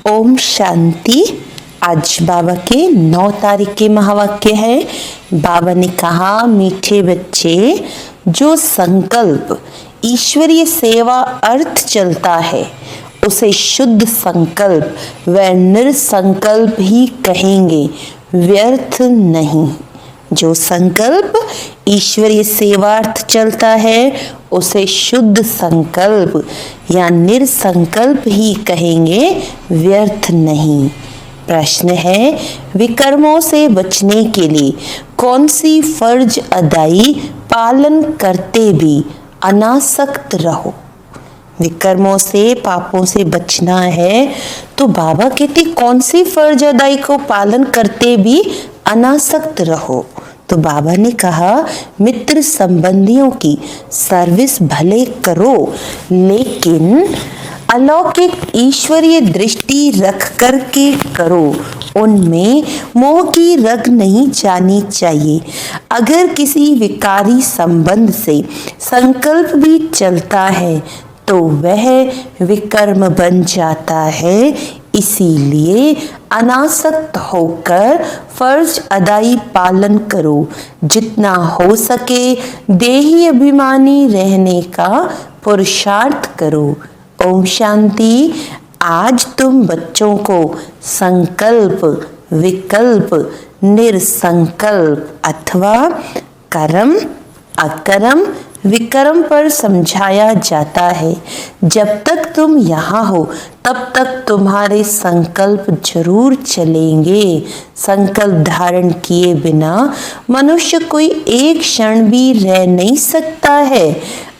ओम शांति। आज बाबा के 9 तारीख के महावाक्य है। बाबा ने कहा, मीठे बच्चे, जो संकल्प ईश्वरीय सेवा अर्थ चलता है उसे शुद्ध संकल्प व निरसंकल्प ही कहेंगे, व्यर्थ नहीं। जो संकल्प ईश्वरीय सेवार्थ चलता है उसे शुद्ध संकल्प या निरसंकल्प ही कहेंगे, व्यर्थ नहीं। प्रश्न है, विकर्मों से बचने के लिए कौन सी फर्ज अदाई पालन करते भी अनासक्त रहो। विकर्मों से, पापों से बचना है तो बाबा कहते कौन सी फर्ज अदाई को पालन करते भी अनासक्त रहो। तो बाबा ने कहा, मित्र संबंधियों की सर्विस भले करो, लेकिन अलौकिक ईश्वरीय दृष्टि रख कर के करो। उनमें मोह की रग नहीं जानी चाहिए। अगर किसी विकारी संबंध से संकल्प भी चलता है तो वह विकर्म बन जाता है। इसीलिए अनासक्त होकर फर्ज अदाई पालन करो। जितना हो सके देही अभिमानी रहने का पुरुषार्थ करो। ओम शांति। आज तुम बच्चों को संकल्प, विकल्प, निरसंकल्प अथवा कर्म, अकर्म, विकर्म पर समझाया जाता है। जब तक तुम यहाँ हो तब तक तुम्हारे संकल्प जरूर चलेंगे। संकल्प धारण किए बिना मनुष्य कोई एक क्षण भी रह नहीं सकता है।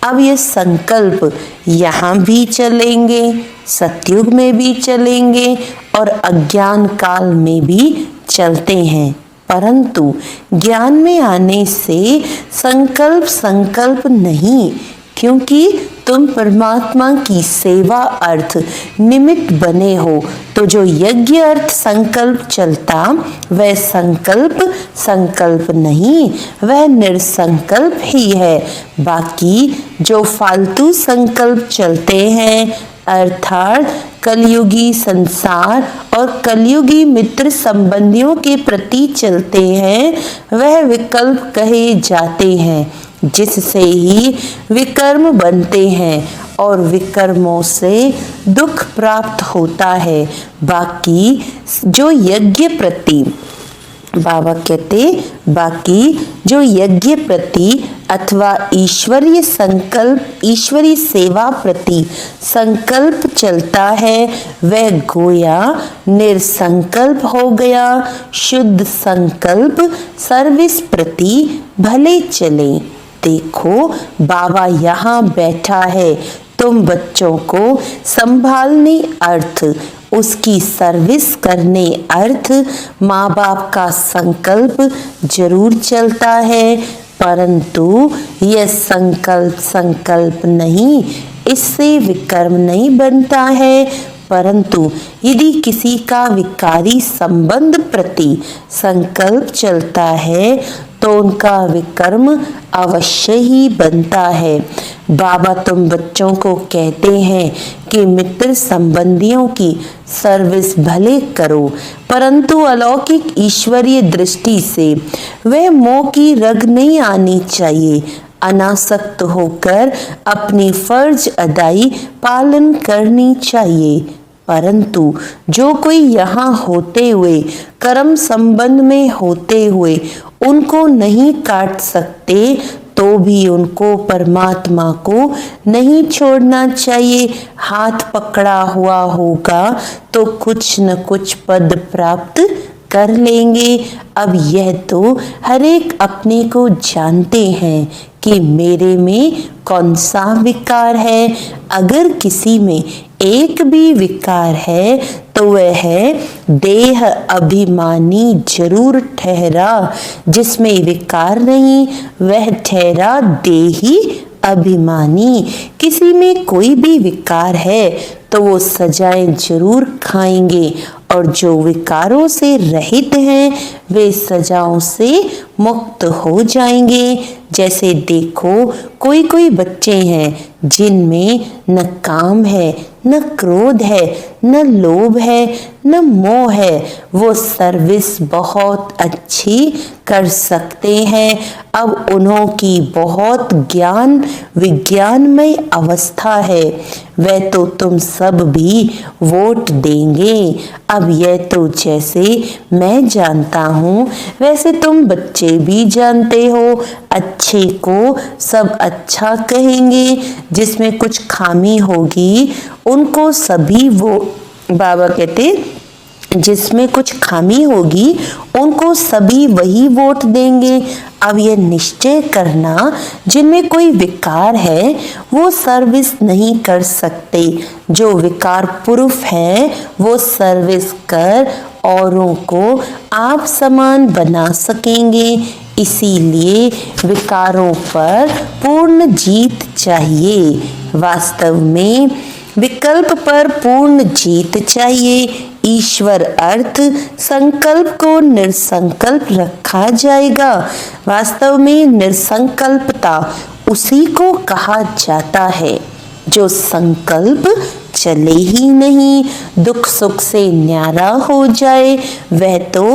अब ये संकल्प यहाँ भी चलेंगे, सतयुग में भी चलेंगे और अज्ञान काल में भी चलते हैं। परंतु ज्ञान में आने से संकल्प नहीं, क्योंकि तुम परमात्मा की सेवा अर्थ निमित्त बने हो। तो जो यज्ञ अर्थ संकल्प चलता वह संकल्प नहीं, वह निरसंकल्प ही है। बाकी जो फालतू संकल्प चलते हैं अर्थात कलयुगी संसार और कलयुगी मित्र संबंधियों के प्रति चलते हैं, वह विकल्प कहे जाते हैं, जिससे ही विकर्म बनते हैं और विकर्मों से दुख प्राप्त होता है। बाकी जो यज्ञ प्रति, बाबा कहते, बाकी जो यज्ञ प्रति अथवा ईश्वरीय संकल्प, ईश्वरीय सेवा प्रति संकल्प चलता है वह गोया निरसंकल्प हो गया। शुद्ध संकल्प सर्विस प्रति भले चले। देखो, बाबा यहाँ बैठा है, तुम बच्चों को संभालने अर्थ, उसकी सर्विस करने अर्थ माँ बाप का संकल्प जरूर चलता है, परंतु यह संकल्प नहीं, इससे विकर्म नहीं बनता है। परंतु यदि किसी का विकारी संबंध प्रति संकल्प चलता है तो उनका विकर्म अवश्य ही बनता है। बाबा तुम बच्चों को कहते हैं कि मित्र संबंधियों की सर्विस भले करो, परंतु अलौकिक ईश्वरीय दृष्टि से वह मोह की रग नहीं आनी चाहिए। अनासक्त होकर अपनी फर्ज अदाई पालन करनी चाहिए। परंतु जो कोई यहाँ होते हुए, कर्म संबंध में होते हुए उनको नहीं काट सकते, तो भी उनको परमात्मा को नहीं छोड़ना चाहिए। हाथ पकड़ा हुआ होगा तो कुछ न कुछ पद प्राप्त कर लेंगे। अब यह तो हर एक अपने को जानते हैं कि मेरे में कौन सा विकार है। अगर किसी में एक भी विकार है तो वह है देह अभिमानी जरूर ठहरा। जिसमें विकार नहीं वह ठहरा देही अभिमानी। किसी में कोई भी विकार है तो वो सजाएं जरूर खाएंगे, और जो विकारों से रहित हैं वे सजाओं से मुक्त हो जाएंगे। जैसे देखो कोई कोई बच्चे हैं जिनमें न काम है, न क्रोध है, न लोभ है, न मोह है। वो सर्विस बहुत अच्छी कर सकते हैं। अब उन्हों की बहुत ज्ञान विज्ञानमय अवस्था है। वह तो तुम सब भी वोट देंगे। अब यह तो जैसे मैं जानता हूँ वैसे तुम बच्चे भी जानते हो। अच्छे को सब अच्छा कहेंगे, जिसमें कुछ खामी होगी उनको सभी वो बाबा कहते जिसमें कुछ खामी होगी उनको सभी वही वोट देंगे। अब यह निश्चय करना जिनमें कोई विकार है वो सर्विस नहीं कर सकते। जो विकार प्रूफ है वो सर्विस कर औरों को आप समान बना सकेंगे। इसीलिए विकारों पर पूर्ण जीत चाहिए। वास्तव में विकल्प पर पूर्ण जीत चाहिए। ईश्वर अर्थ संकल्प को निरसंकल्प रखा जाएगा। वास्तव में निरसंकल्पता उसी को कहा जाता है जो संकल्प चले ही नहीं, दुख सुख से न्यारा हो जाए। वह तो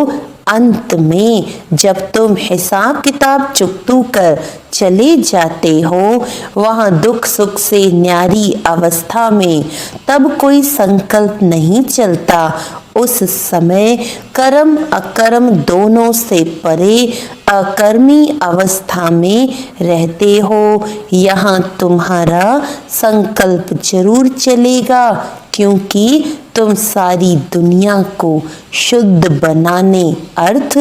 अंत में जब तुम हिसाब किताब चुकतू कर चले जाते हो वहां दुख सुख से न्यारी अवस्था में तब कोई संकल्प नहीं चलता। उस समय कर्म अकर्म दोनों से परे अकर्मी अवस्था में रहते हो। यहाँ तुम्हारा संकल्प जरूर चलेगा, क्योंकि तुम सारी दुनिया को शुद्ध बनाने अर्थ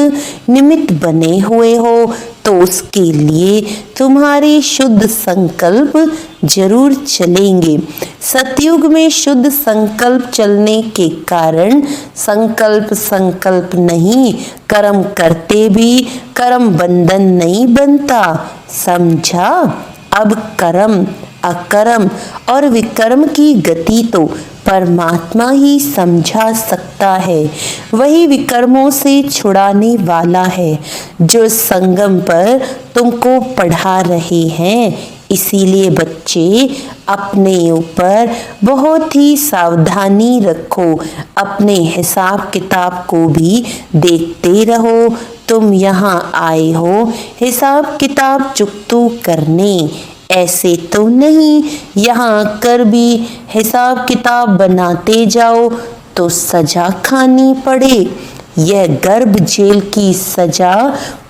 निमित्त बने हुए हो। तो उसके लिए तुम्हारे शुद्ध संकल्प जरूर चलेंगे। सतयुग में शुद्ध संकल्प चलने के कारण संकल्प नहीं, कर्म करते भी कर्म बंधन नहीं बनता। समझा? अब कर्म अकर्म और विकर्म की गति तो परमात्मा ही समझा सकता है। वही विकर्मों से छुड़ाने वाला है जो संगम पर तुमको पढ़ा रहे हैं। इसीलिए बच्चे अपने ऊपर बहुत ही सावधानी रखो। अपने हिसाब किताब को भी देखते रहो। तुम यहाँ आए हो हिसाब किताब चुकतू करने, ऐसे तो नहीं। यहाँ कर भी हिसाब किताब बनाते जाओ तो सजा खानी पड़े। यह गर्भ जेल की सजा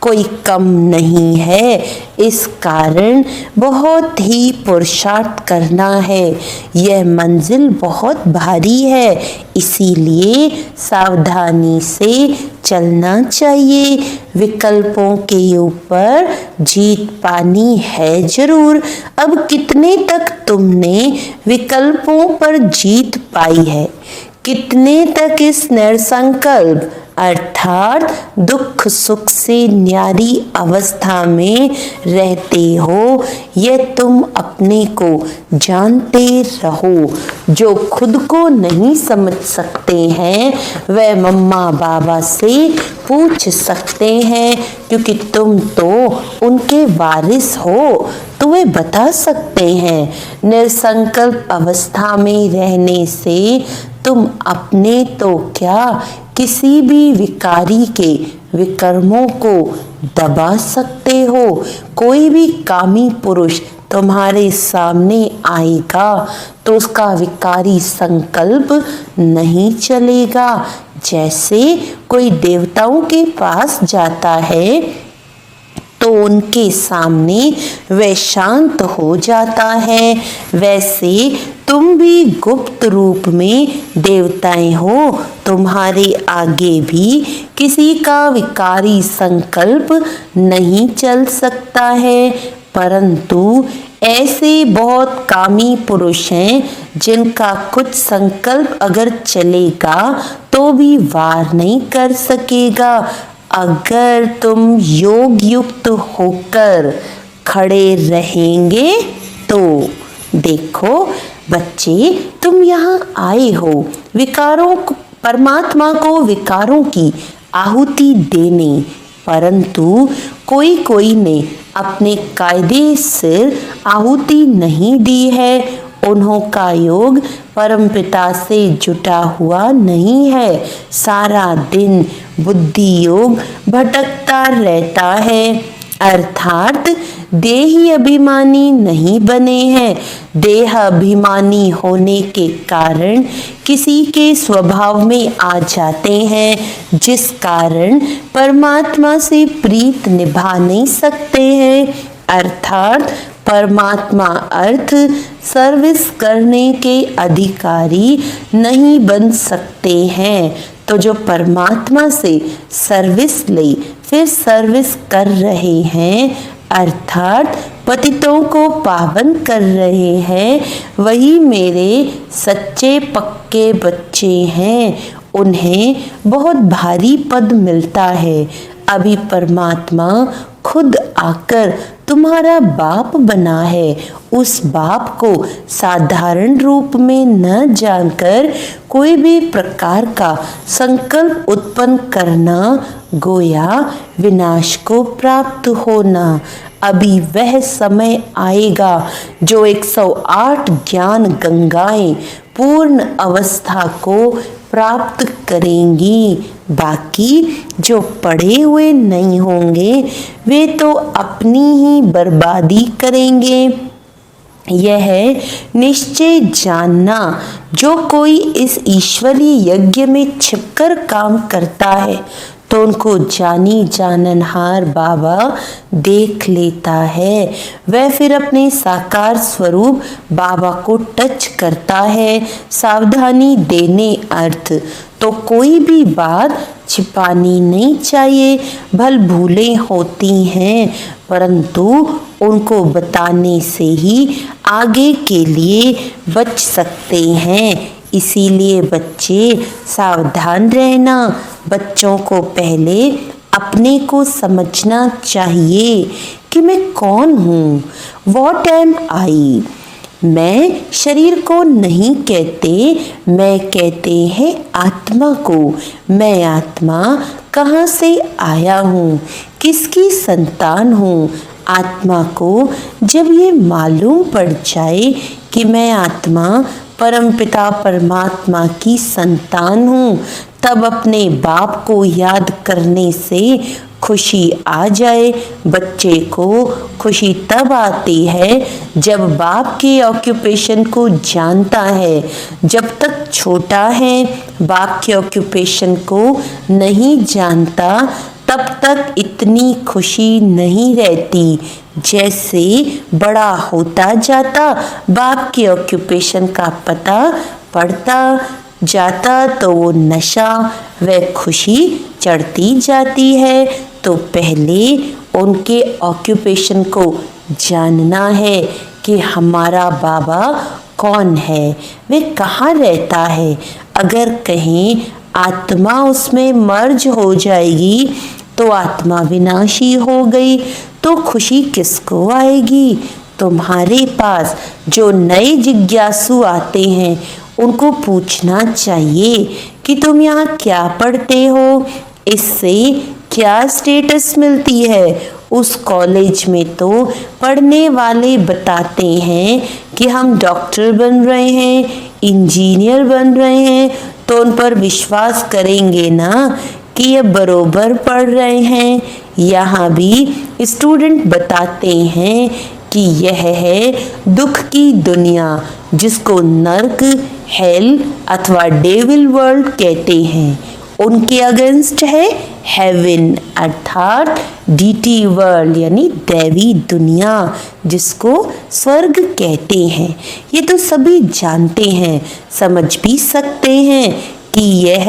कोई कम नहीं है। इस कारण बहुत ही पुरुषार्थ करना है। यह मंजिल बहुत भारी है, इसीलिए सावधानी से चलना चाहिए। विकल्पों के ऊपर जीत पानी है जरूर। अब कितने तक तुमने विकल्पों पर जीत पाई है? कितने तक इस निरसंकल्प अर्थात दुख सुख से न्यारी अवस्था में रहते हो, यह तुम अपने को जानते रहो। जो खुद को नहीं समझ सकते हैं वह मम्मा बाबा से पूछ सकते हैं, क्योंकि तुम तो उनके वारिस हो, तो वे बता सकते हैं। निरसंकल्प अवस्था में रहने से तुम अपने तो क्या किसी भी विकारी के विकर्मों को दबा सकते हो। कोई भी कामी पुरुष तुम्हारे सामने आएगा तो उसका विकारी संकल्प नहीं चलेगा। जैसे कोई देवताओं के पास जाता है तो उनके सामने वह शांत हो जाता है, वैसे तुम भी गुप्त रूप में देवताएं हो। तुम्हारे आगे भी किसी का विकारी संकल्प नहीं चल सकता है, परंतु ऐसे बहुत कामी पुरुष हैं जिनका कुछ संकल्प अगर चलेगा तो भी वार नहीं कर सकेगा। अगर तुम योग युक्त होकर खड़े रहेंगे तो देखो बच्चे, तुम यहाँ आए हो विकारों को, परमात्मा को विकारों की आहुति देने, परंतु कोई कोई ने अपने कायदे से आहुति नहीं दी है। उन्हों का योग परमपिता से जुटा हुआ नहीं है। सारा दिन बुद्धि योग भटकता रहता है, अर्थात देही अभिमानी नहीं बने हैं। देह अभिमानी होने के कारण किसी के स्वभाव में आ जाते हैं, जिस कारण परमात्मा से प्रीत निभा नहीं सकते हैं। अर्थात परमात्मा अर्थ सर्विस करने के अधिकारी नहीं बन सकते हैं। तो जो परमात्मा से सर्विस ले फिर सर्विस कर रहे हैं, अर्थात पतितों को पावन कर रहे हैं, वही मेरे सच्चे पक्के बच्चे हैं। उन्हें बहुत भारी पद मिलता है। अभी परमात्मा खुद आकर तुम्हारा बाप बना है। उस बाप को साधारण रूप में न जानकर कोई भी प्रकार का संकल्प उत्पन्न करना गोया विनाश को प्राप्त होना। अभी वह समय आएगा जो 108 ज्ञान गंगाएं पूर्ण अवस्था को प्राप्त करेंगी। बाकी जो पढ़े हुए नहीं होंगे वे तो अपनी ही बर्बादी करेंगे। यह निश्चय जानना, जो कोई इस ईश्वरीय यज्ञ में छिपकर काम करता है तो उनको जानी जाननहार बाबा देख लेता है। वह फिर अपने साकार स्वरूप बाबा को टच करता है। सावधानी देने अर्थ तो कोई भी बात छिपानी नहीं चाहिए। भल भूलें होती हैं, परंतु उनको बताने से ही आगे के लिए बच सकते हैं। इसीलिए बच्चे सावधान रहना। बच्चों को पहले अपने को समझना चाहिए कि मैं कौन हूँ, वॉट एम आई। मैं शरीर को नहीं कहते, मैं कहते हैं आत्मा को। मैं आत्मा कहाँ से आया हूँ, किसकी संतान हूँ। आत्मा को जब ये मालूम पड़ जाए कि मैं आत्मा परमपिता परमात्मा की संतान हूँ, तब अपने बाप को याद करने से खुशी आ जाए। बच्चे को खुशी तब आती है जब बाप के ऑक्यूपेशन को जानता है। जब तक छोटा है बाप के ऑक्यूपेशन को नहीं जानता, तब तक इतनी खुशी नहीं रहती। जैसे बड़ा होता जाता बाप के ऑक्यूपेशन का पता पड़ता जाता तो वो नशा व खुशी चढ़ती जाती है। तो पहले उनके ऑक्यूपेशन को जानना है कि हमारा बाबा कौन है, वे कहाँ रहता है। अगर कहीं आत्मा उसमें मर्ज हो जाएगी तो आत्मा विनाशी हो गई, तो खुशी किसको आएगी। तुम्हारे पास जो नए जिज्ञासु आते हैं उनको पूछना चाहिए कि तुम यहाँ क्या पढ़ते हो, इससे क्या स्टेटस मिलती है। उस कॉलेज में तो पढ़ने वाले बताते हैं कि हम डॉक्टर बन रहे हैं, इंजीनियर बन रहे हैं, तो उन पर विश्वास करेंगे ना कि ये बरोबर पढ़ रहे हैं। यहाँ भी स्टूडेंट बताते हैं कि यह है दुख की दुनिया, जिसको नर्क, हेल अथवा डेविल वर्ल्ड कहते हैं। उनके अगेंस्ट है हेवन अर्थात डीटी वर्ल्ड यानी दैवी दुनिया, जिसको स्वर्ग कहते हैं। ये तो सभी जानते हैं, समझ भी सकते हैं कि यह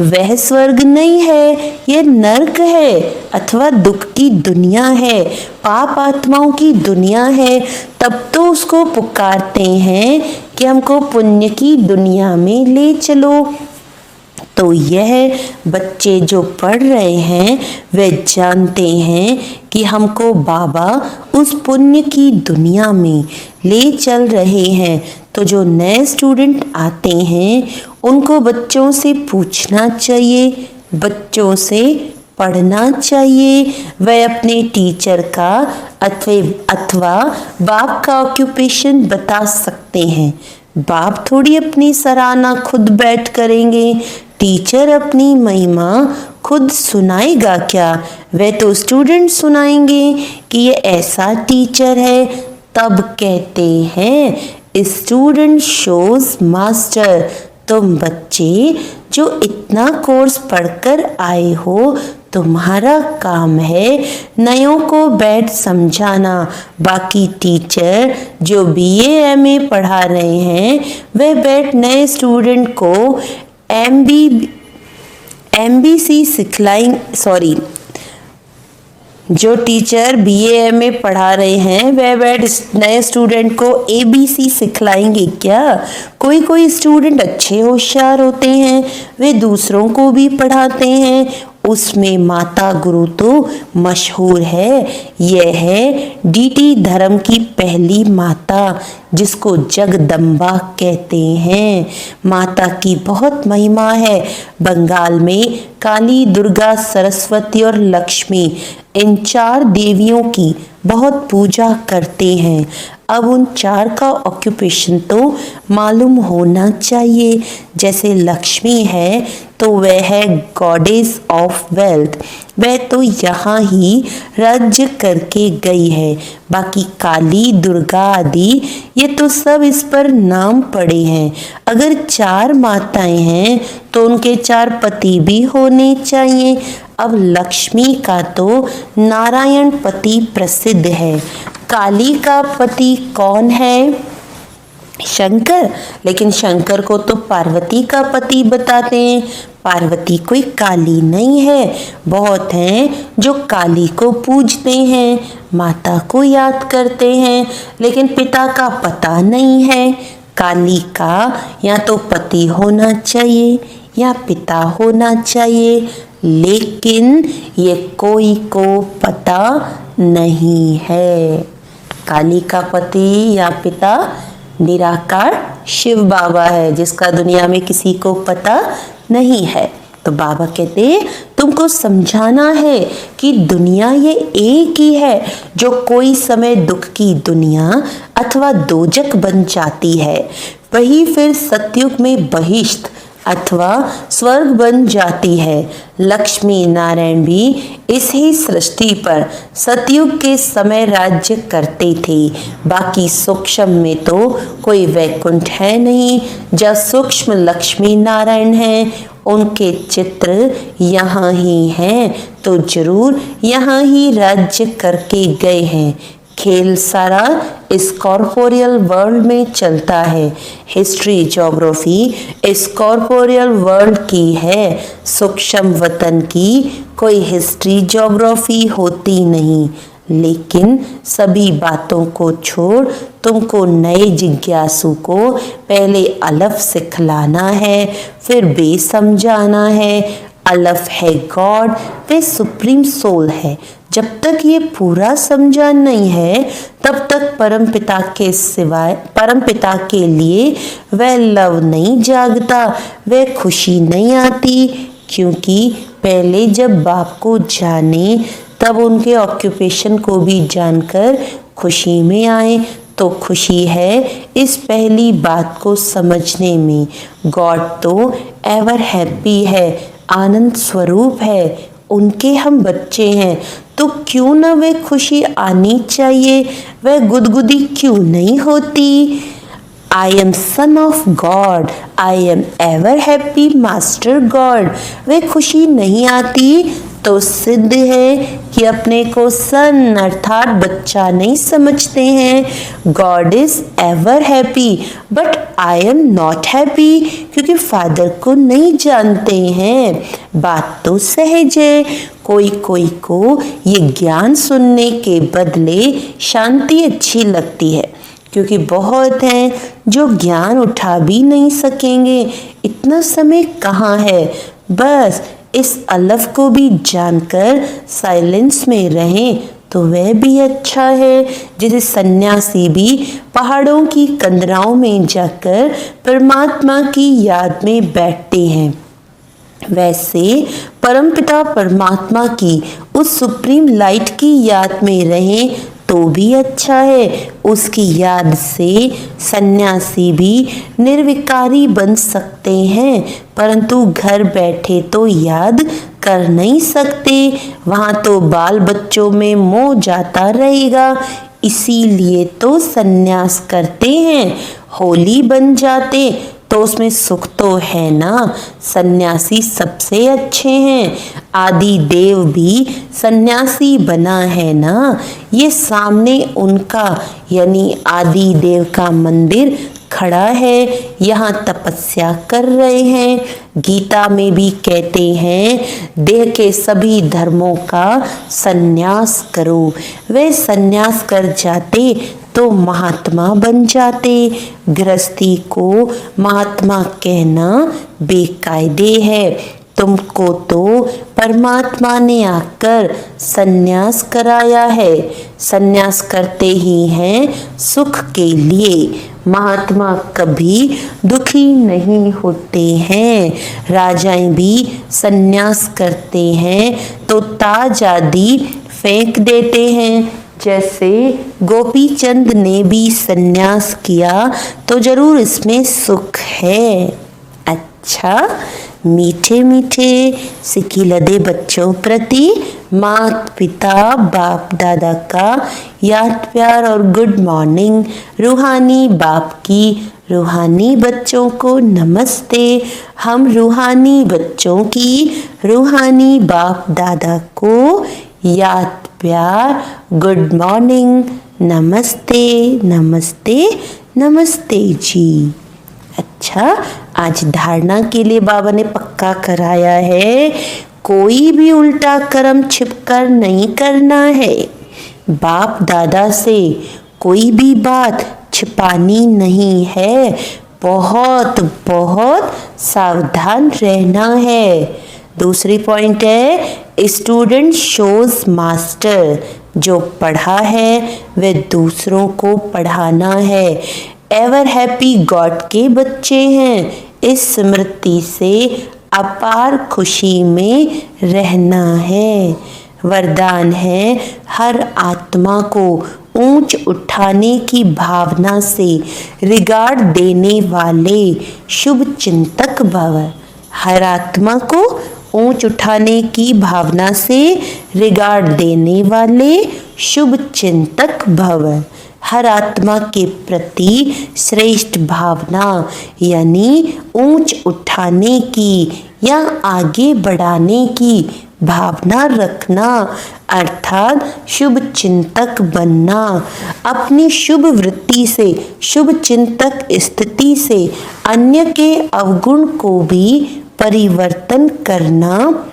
वह स्वर्ग नहीं है, यह नर्क है अथवा दुख की दुनिया है, पाप आत्माओं की दुनिया है। तब तो उसको पुकारते हैं कि हमको पुण्य की दुनिया में ले चलो। तो यह बच्चे जो पढ़ रहे हैं वे जानते हैं कि हमको बाबा उस पुण्य की दुनिया में ले चल रहे हैं। तो जो नए स्टूडेंट आते हैं उनको बच्चों से पूछना चाहिए, बच्चों से पढ़ना चाहिए। वह अपने टीचर का अथवा बाप का ऑक्यूपेशन बता सकते हैं। बाप थोड़ी अपनी सराहना खुद बैठ करेंगे। टीचर अपनी महिमा खुद सुनाएगा क्या? वह तो स्टूडेंट सुनाएंगे कि ये ऐसा टीचर है। तब कहते हैं स्टूडेंट शोज मास्टर। तुम बच्चे जो इतना कोर्स पढ़कर आए हो, तुम्हारा काम है नयों को बैठ समझाना। बाकी टीचर जो BA MA पढ़ा रहे हैं, वह बैठ नए स्टूडेंट को MBC सिखलाएंगे। जो टीचर BA MA पढ़ा रहे हैं, वह बैठ नए स्टूडेंट को ABC सिखलाएंगे क्या? कोई स्टूडेंट अच्छे होशियार होते हैं, वे दूसरों को भी पढ़ाते हैं। उसमें माता गुरु तो मशहूर है। यह है DT धर्म की पहली माता, जिसको जगदम्बा कहते हैं। माता की बहुत महिमा है। बंगाल में काली, दुर्गा, सरस्वती और लक्ष्मी, इन 4 देवियों की बहुत पूजा करते हैं। अब उन 4 का ऑक्यूपेशन तो मालूम होना चाहिए। जैसे लक्ष्मी है तो वह है गॉडेस ऑफ वेल्थ, वह तो यहाँ ही राज्य करके गई है। बाकी काली, दुर्गा आदि ये तो सब इस पर नाम पड़े हैं। अगर 4 माताएं हैं तो उनके 4 पति भी होने चाहिए। अब लक्ष्मी का तो नारायण पति प्रसिद्ध है। काली का पति कौन है? शंकर। लेकिन शंकर को तो पार्वती का पति बताते हैं। पार्वती कोई काली नहीं है। बहुत हैं जो काली को पूजते हैं, माता को याद करते हैं, लेकिन पिता का पता नहीं है। काली का या तो पति होना चाहिए या पिता होना चाहिए, लेकिन ये कोई को पता नहीं है। काली का पति या पिता निराकार शिव बाबा है, जिसका दुनिया में किसी को पता नहीं है। तो बाबा कहते तुमको समझाना है कि दुनिया ये एक ही है। जो कोई समय दुख की दुनिया अथवा दोजक बन जाती है, वही फिर सतयुग में बहिष्ठ अथवा स्वर्ग बन जाती है। लक्ष्मी नारायण भी इस ही सृष्टि पर सतयुग के समय राज्य करते थे। बाकी सूक्ष्म में तो कोई वैकुंठ है नहीं। जब सूक्ष्म लक्ष्मी नारायण हैं, उनके चित्र यहाँ ही हैं, तो जरूर यहाँ ही राज्य करके गए हैं। खेल सारा इस कॉर्पोरियल वर्ल्ड में चलता है। हिस्ट्री ज्योग्राफी इस कॉर्पोरियल वर्ल्ड की है। सूक्ष्म वतन की कोई हिस्ट्री ज्योग्राफी होती नहीं। लेकिन सभी बातों को छोड़ तुमको नए जिज्ञासु को पहले अलफ सिखलाना है, फिर बे समझाना है। अलफ है गॉड, वे सुप्रीम सोल है। जब तक ये पूरा समझा नहीं है, तब तक परमपिता के सिवाय परमपिता के लिए वह लव नहीं जागता, वह खुशी नहीं आती। क्योंकि पहले जब बाप को जाने, तब उनके ऑक्यूपेशन को भी जानकर खुशी में आए। तो खुशी है इस पहली बात को समझने में। गॉड तो एवर हैप्पी है, आनंद स्वरूप है, उनके हम बच्चे हैं, तो क्यों ना वे खुशी आनी चाहिए, वह गुदगुदी क्यों नहीं होती। I am son of God, I am ever happy master God। वे खुशी नहीं आती तो सिद्ध है कि अपने को सन अर्थात बच्चा नहीं समझते हैं। God is ever happy, but I am not happy, क्योंकि फादर को नहीं जानते हैं। बात तो सहज है। कोई को ये ज्ञान सुनने के बदले शांति अच्छी लगती है, क्योंकि बहुत हैं जो ज्ञान उठा भी नहीं सकेंगे। इतना समय कहाँ है। बस इस अलफ को भी जानकर साइलेंस में रहें तो वह भी अच्छा है। जैसे सन्यासी भी पहाड़ों की कंदराओं में जाकर परमात्मा की याद में बैठते हैं। वैसे परमपिता परमात्मा की उस सुप्रीम लाइट की याद में रहें तो भी अच्छा है। उसकी याद से सन्यासी भी निर्विकारी बन सकते हैं, परंतु घर बैठे तो याद कर नहीं सकते, वहाँ तो बाल बच्चों में मोह जाता रहेगा। इसीलिए तो सन्यास करते हैं, होली बन जाते तो उसमें सुख तो है ना। सन्यासी सबसे अच्छे हैं, आदि देव भी सन्यासी बना है ना। ये सामने उनका यानी आदि देव का मंदिर खड़ा है, यहाँ तपस्या कर रहे हैं। गीता में भी कहते हैं देह के सभी धर्मों का सन्यास करो। वे सन्यास कर जाते तो महात्मा बन जाते। गृहस्थी को महात्मा कहना बेकायदे है। तुमको तो परमात्मा ने आकर सन्यास कराया है। सन्यास करते ही हैं सुख के लिए। महात्मा कभी दुखी नहीं होते हैं। राजाएं भी सन्यास करते हैं तो ताज आदि फेंक देते हैं। जैसे गोपी चंद ने भी सन्यास किया तो जरूर इसमें सुख है। अच्छा, मीठे मीठे सिकिलदे बच्चों प्रति माता पिता बाप दादा का याद प्यार और गुड मॉर्निंग। रूहानी बाप की रूहानी बच्चों को नमस्ते। हम रूहानी बच्चों की रूहानी बाप दादा को याद प्यार गुड मॉर्निंग, नमस्ते नमस्ते नमस्ते जी। अच्छा, आज धारणा के लिए बाबा ने पक्का कराया है, कोई भी उल्टा कर्म छिपकर नहीं करना है। बाप दादा से कोई भी बात छिपानी नहीं है। बहुत बहुत सावधान रहना है। दूसरी पॉइंट है स्टूडेंट शोज मास्टर। जो पढ़ा है वह दूसरों को पढ़ाना है। एवर हैप्पी गॉड के बच्चे हैं। इस स्मृति से अपार खुशी में रहना है। वरदान है हर आत्मा को ऊंच उठाने की भावना से रिगार्ड देने वाले शुभ चिंतक भव। हर आत्मा को ऊंच उठाने की भावना से रिगार्ड देने वाले शुभ चिंतक भव। हर आत्मा के प्रति श्रेष्ठ भावना यानी ऊंच उठाने की या आगे बढ़ाने की भावना रखना, अर्थात शुभ चिंतक बनना। अपनी शुभ वृत्ति से, शुभ चिंतक स्थिति से अन्य के अवगुण को भी परिवर्तन करना।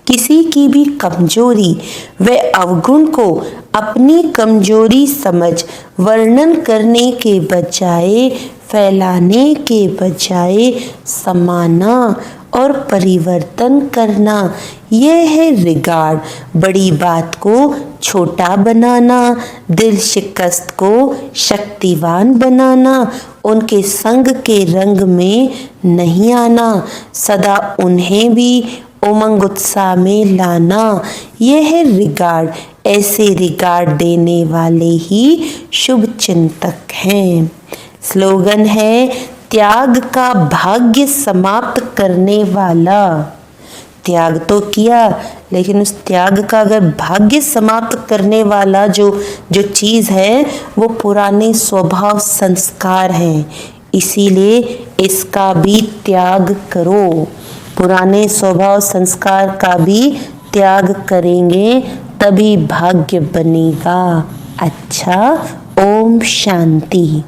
किसी की भी कमजोरी व अवगुण को अपनी कमजोरी समझ वर्णन करने के बजाय, फैलाने के बजाय समाना और परिवर्तन करना, यह है रिगार्ड। बड़ी बात को छोटा बनाना, दिल शिकस्त को शक्तिवान बनाना, उनके संग के रंग में नहीं आना, सदा उन्हें भी उमंग उत्साह में लाना, यह है रिगार्ड। ऐसे रिगार्ड देने वाले ही शुभ चिंतक हैं। स्लोगन है त्याग का भाग्य समाप्त करने वाला। त्याग तो किया, लेकिन उस त्याग का अगर भाग्य समाप्त करने वाला जो चीज़ है वो पुराने स्वभाव संस्कार हैं। इसीलिए इसका भी त्याग करो। पुराने स्वभाव संस्कार का भी त्याग करेंगे तभी भाग्य बनेगा। अच्छा, ओम शांति।